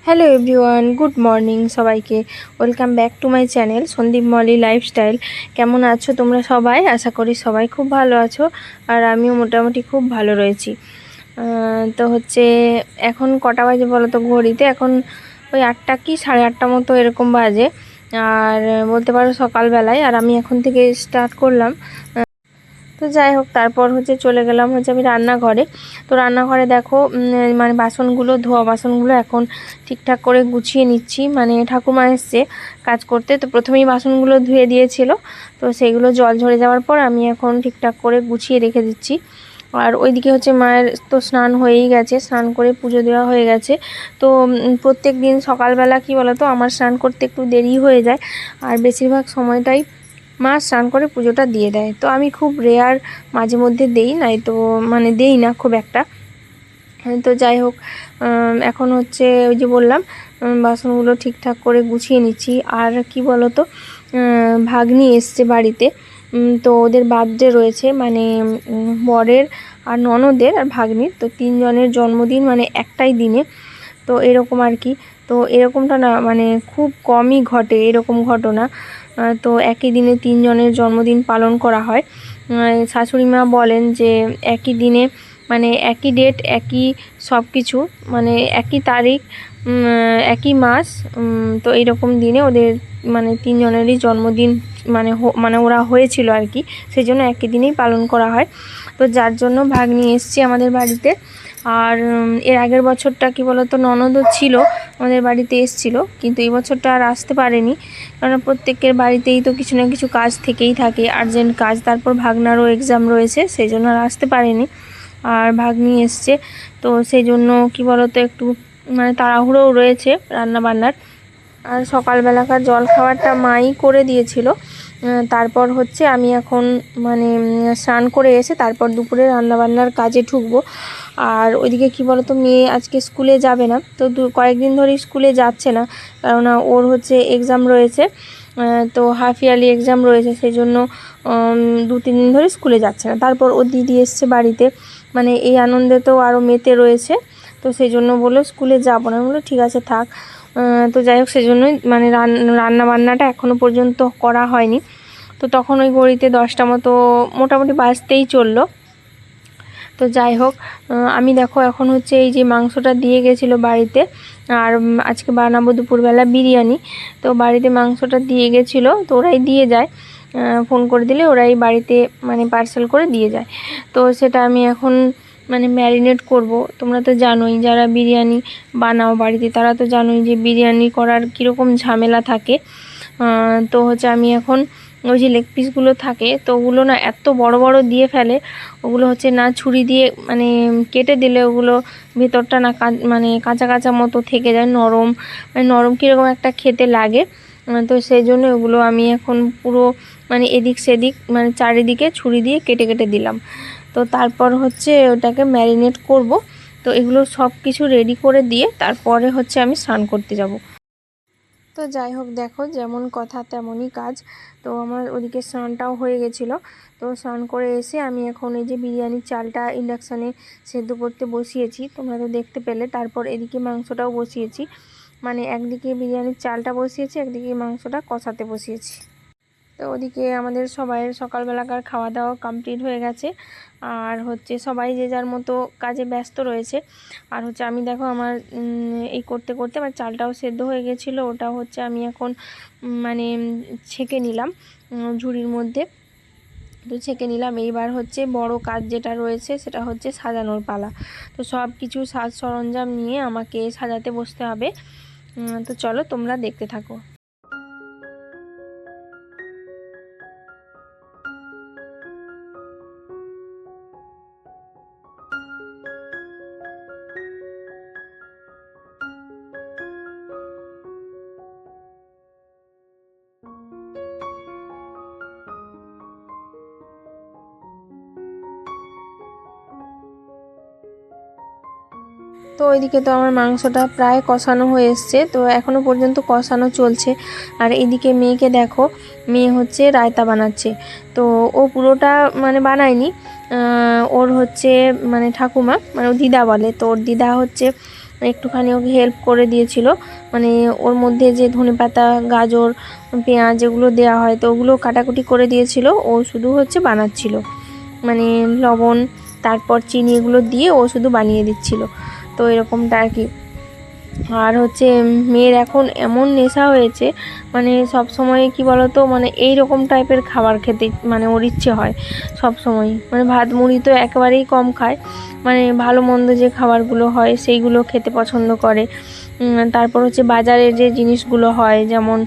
Hello everyone, good morning সবাইকে। Welcome back to my channel Sandip Moli lifestyle. কেমন আছো তোমরা সবাই? আশা করি সবাই খুব ভালো আছো, আর আমিও মোটামুটি খুব ভালো রয়েছি। তো হচ্ছে এখন কটা বাজে বলো তো ঘড়িতে? এখন ওই 8টা কি 8:30 মতো এরকম বাজে, আর বলতে পারো সকালবেলায়। আর আমি এখন থেকে স্টার্ট করলাম। তো যাই হোক, তারপর হচ্ছে চলে গেলাম হচ্ছে আমি রান্নাঘরে। তো রান্নাঘরে দেখো মানে বাসনগুলো, ধোয়া বাসনগুলো এখন ঠিকঠাক করে গুছিয়ে নিচ্ছি। মানে ঠাকুমা এসছে কাজ করতে, তো প্রথমেই বাসনগুলো ধুয়ে দিয়েছিল, তো সেগুলো জল ঝরে যাওয়ার পর আমি এখন ঠিকঠাক করে গুছিয়ে রেখে দিচ্ছি। আর ওইদিকে হচ্ছে মায়ের তো স্নান হয়েই গেছে, স্নান করে পুজো দেওয়া হয়ে গেছে। তো প্রত্যেক দিন সকালবেলা কি বলো তো, আমার স্নান করতে একটু দেরি হয়ে যায়, আর বেশিরভাগ সময়টাই মা স্নান করে পুজোটা দিয়ে দেয়। তো আমি খুব রেয়ার মাঝে মধ্যে দেই নাই, তো মানে দেই না খুব একটা। তো যাই হোক, এখন হচ্ছে ওই যে বললাম বাসনগুলো ঠিকঠাক করে গুছিয়ে নিচ্ছি। আর কি বলো তো, ভাগ্নি এসছে বাড়িতে, তো ওদের বার্থডে রয়েছে, মানে বরের আর ননদের আর ভাগ্নির, তো 3 জনের জন্মদিন মানে একটাই দিনে। তো এরকম আর কি। তো এরকমটা না মানে খুব কমই ঘটে এরকম ঘটনা। তো একই দিনে 3 জনের জন্মদিন পালন করা হয়। শাশুড়ি মা বলেন যে একই দিনে মানে একই ডেট, একই সব কিছু, মানে একই তারিখ, একই মাস, তো এইরকম দিনে ওদের মানে 3 জনেরই জন্মদিন মানে ওরা হয়েছিল আর কি, সেই জন্য একই দিনেই পালন করা হয়। তো যার জন্য ভাগ্নি এসছে আমাদের বাড়িতে। আর এর আগের বছরটা কি বলতো, ননদও ছিল আমাদের বাড়িতে এসছিল, কিন্তু এই বছরটা আর আসতে পারেনি, কারণ প্রত্যেকের বাড়িতেই তো কিছু না কিছু কাজ থেকেই থাকে, আর্জেন্ট কাজ। তারপর ভাগনারও এক্সাম রয়েছে, সেই জন্য আর আসতে পারেনি। আর ভাগ্নি এসছে, তো সেই জন্য কি বলতো একটু মানে তাড়াহুড়োও রয়েছে রান্না বান্নার। আর সকালবেলাকার জল খাবারটা মাই করে দিয়েছিল। তারপর হচ্ছে আমি এখন মানে স্নান করে এসে তারপর দুপুরে রান্নাবান্নার কাজে ঢুকবো। আর ওইদিকে কি বলতো, মেয়ে আজকে স্কুলে যাবে না, তো কয়েকদিন ধরে স্কুলে যাচ্ছে না, কেননা ওর হচ্ছে এক্সাম রয়েছে। তো হাফ ইয়ারলি এক্সাম রয়েছে, সেই জন্য 2-3 দিন ধরে স্কুলে যাচ্ছে না। তারপর ওর দিদি এসছে বাড়িতে, মানে এই আনন্দে তো আরও মেতে রয়েছে, তো সেই জন্য বললো স্কুলে যাবো না। বললো ঠিক আছে থাক। তো যাই হোক, সেজন্যই মানে রান্না বান্নাটা এখনও পর্যন্ত করা হয়নি। তো তখন ওই ঘড়িতে 10টা মতো মোটামুটি বাজতেই চললো। তো যাই হোক, আমি দেখো এখন হচ্ছে এই যে মাংসটা দিয়ে গেছিলো বাড়িতে, আর আজকে বানাবো দুপুরবেলা বিরিয়ানি। তো বাড়িতে মাংসটা দিয়ে গেছিলো, তো ওরাই দিয়ে যায়, ফোন করে দিলে ওরাই বাড়িতে মানে পার্সেল করে দিয়ে যায়। তো সেটা আমি এখন মানে ম্যারিনেট করব। তোমরা তো জানোই, যারা বিরিয়ানি বানাও বাড়িতে তারা তো জানোই যে বিরিয়ানি করার কীরকম ঝামেলা থাকে। তো হচ্ছে আমি এখন ওই যে লেগ পিসগুলো থাকে, তো ওগুলো না এত বড় বড় দিয়ে ফেলে, ওগুলো হচ্ছে না ছুরি দিয়ে মানে কেটে দিলে ওগুলো ভেতরটা না মানে কাঁচা কাঁচা মতো থেকে যায়, নরম, মানে নরম কীরকম একটা খেতে লাগে। তো সেই জন্য ওগুলো আমি এখন পুরো মানে এদিক সেদিক মানে চারিদিকে ছুরি দিয়ে কেটে কেটে দিলাম। তো তারপর হচ্ছে ওটাকে ম্যারিনেট করব। তো এগুলো সব কিছু রেডি করে দিয়ে তারপরে হচ্ছে আমি স্নান করতে যাব। তো যাই হোক, দেখো যেমন কথা তেমনই কাজ। তো আমার ওদিকে স্নানটাও হয়ে গেছিলো। তো স্নান করে এসে আমি এখন এই যে বিরিয়ানির চালটা ইন্ডাকশানে সেদ্ধ করতে বসিয়েছি, তোমরা তো দেখতে পেলে। তারপর এদিকে মাংসটাও বসিয়েছি, মানে একদিকে বিরিয়ানির চালটা বসিয়েছি, একদিকে মাংসটা কষাতে বসিয়েছি। তো ওদিকে আমাদের সবাইয়ের সকালবেলাকার খাওয়া দাওয়া কমপ্লিট হয়ে গেছে, আর হচ্ছে সবাই যে যার মতো কাজে ব্যস্ত রয়েছে। আর হচ্ছে আমি দেখো আমার এই করতে করতে আমার চালটাও সেদ্ধ হয়ে গেছিলো, ওটা হচ্ছে আমি এখন মানে ছেঁকে নিলাম ঝুড়ির মধ্যে। তো ছেঁকে নিলাম। এইবার হচ্ছে বড় কাজ যেটা রয়েছে সেটা হচ্ছে সাজানোর পালা। তো সব কিছু সাজ সরঞ্জাম নিয়ে আমাকে সাজাতে বসতে হবে। তো চলো তোমরা দেখতে থাকো। তো ওইদিকে তো আমার মাংসটা প্রায় কষানো হয়ে এসছে, তো এখনও পর্যন্ত কষানো চলছে। আর এইদিকে মেয়েকে দেখো, মেয়ে হচ্ছে রায়তা বানাচ্ছে। তো ও পুরোটা মানে বানায়নি, ওর হচ্ছে মানে ঠাকুমা মানে ও দিদা বলে, তো ওর দিদা হচ্ছে একটুখানি ওকে হেল্প করে দিয়েছিল, মানে ওর মধ্যে যে ধনেপাতা, গাজর, পেঁয়াজ এগুলো দেওয়া হয় তো ওগুলো কাটাকুটি করে দিয়েছিল, ও শুধু হচ্ছে বানাচ্ছিল, মানে লবণ তারপর চিনি এগুলো দিয়ে ও শুধু বানিয়ে দিচ্ছিল। তো এরকমটা আর কি। আর হচ্ছে মেয়ের এখন এমন নেশা হয়েছে, মানে সব সময় কি বলতো, মানে এই রকম টাইপের খাবার খেতে মানে ওর ইচ্ছে হয় সব সময়। মানে ভাত মুড়ি তো একেবারেই কম খায়, মানে ভালো মন্দ যে খাবারগুলো হয় সেইগুলো খেতে পছন্দ করে। তারপর হচ্ছে বাজারের যে জিনিসগুলো হয় যেমন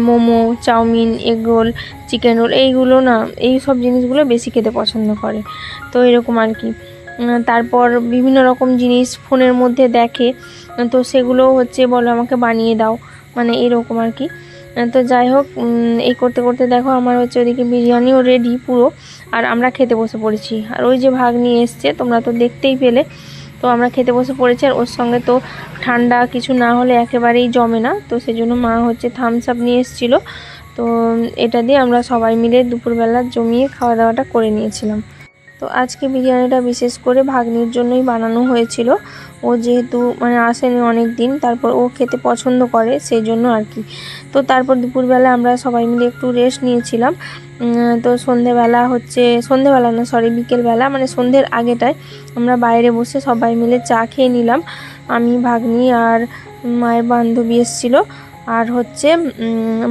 momo, chowmein, egg roll, chicken roll, এইগুলো না, এই সব জিনিসগুলো বেশি খেতে পছন্দ করে। তো এরকম আর কি। তারপর বিভিন্ন রকম জিনিস ফোনের মধ্যে দেখে, তো সেগুলো হচ্ছে বলো আমাকে বানিয়ে দাও, মানে এরকম আর কি। তো যাই হোক, এই করতে করতে দেখো আমার হচ্ছে ওদিকে বিরিয়ানিও রেডি পুরো, আর আমরা খেতে বসে পড়েছি। আর ওই যে ভাগ্নি এসছে, তোমরা তো দেখতেই পেলে। তো আমরা খেতে বসে পড়েছি, আর ওর সঙ্গে তো ঠান্ডা কিছু না হলে একেবারেই জমে না, তো সেজন্য মা হচ্ছে থামস আপ নিয়ে এসেছিলো। তো এটা দিয়ে আমরা সবাই মিলে দুপুরবেলা জমিয়ে খাওয়া দাওয়াটা করে নিয়েছিলাম। তো আজকে বিরিয়ানিটা বিশেষ করে ভাগ্নির জন্যই বানানো হয়েছিল। ও যেহেতু মানে আসেনি অনেক দিন, তারপর ও খেতে পছন্দ করে সেই জন্য আর কি। তো তারপর দুপুরবেলা আমরা সবাই মিলে একটু রেস্ট নিয়েছিলাম। তো সন্ধেবেলা না, সরি, বিকেলবেলা, মানে সন্ধ্যের আগেটায় আমরা বাইরে বসে সবাই মিলে চা খেয়ে নিলাম। আমি, ভাগ্নি আর মায়ের বান্ধবী এসেছিলো, আর হচ্ছে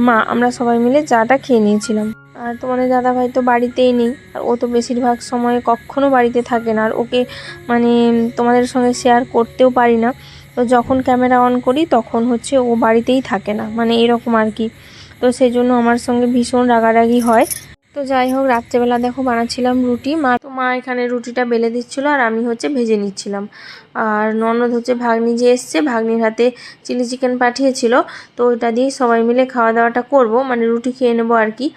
মা, আমরা সবাই মিলে চাটা খেয়ে নিয়েছিলাম। আর তোমাদের দাদাভাই তো বাড়িতেই নেই, আর ও তো বেশিরভাগ সময় কখনো বাড়িতে থাকে না, আর ওকে মানে তোমাদের সঙ্গে শেয়ার করতেও পারি না। তো যখন ক্যামেরা অন করি তখন হচ্ছে ও বাড়িতেই থাকে না, মানে এরকম আর কি। তো সেই জন্য আমার সঙ্গে ভীষণ রাগারাগি হয়। তো যাই হোক, রাত্রেবেলা দেখো বানাচ্ছিলাম রুটি। মা এখানে রুটিটা বেলে দিচ্ছিলো, আর আমি হচ্ছে ভেজে নিচ্ছিলাম। আর ননদ হচ্ছে ভাগ্নি যে এসছে, ভাগ্নির হাতে চিলি চিকেন পাঠিয়েছিল, তো ওইটা দিয়েই সবাই মিলে খাওয়া দাওয়াটা করব, মানে রুটি খেয়ে নেবো আর কি।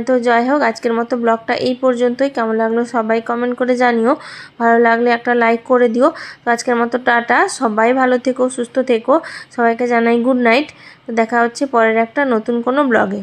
তো যাই হোক, আজকের মতো ব্লগটা এই পর্যন্তই। কেমন লাগলো সবাই কমেন্ট করে জানিও, ভালো লাগলে একটা লাইক করে দিও। তো আজকের মতো টাটা, সবাই ভালো থেকো, সুস্থ থেকো, সবাইকে জানাই গুড নাইট। তো দেখা হচ্ছে পরের একটা নতুন কোনো ব্লগে।